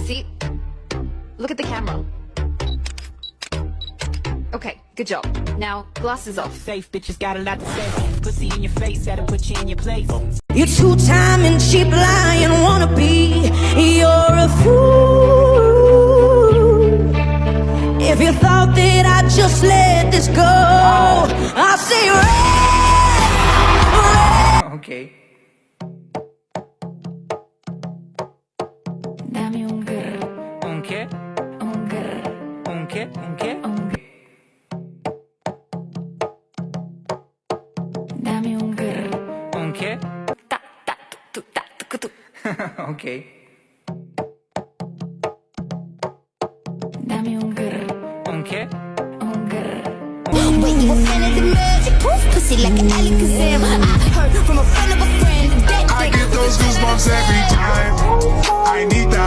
See? Look at the camera. Okay, good job. Now, glasses off. Safe bitches got a lot to say. Pussy in your face, that'll put you in your place. You're two-time and cheap lying wannabe. You're a fool. If you thought that I'd just let this go, I'll say red. Okay. Dame un grr, ¿Un qué? un grr, ¿Un qué? ¿Un qué? un grr. Dame un grr. ¿Un qué? Ta, ta, tu, ta, tu, tu. Okay. Dame un grr, ¿Un qué? un grr. When you were feeling the magic, poof, pussy like an Alakazam. I heard from a friend of a friend that I get those goosebumps every time. I need the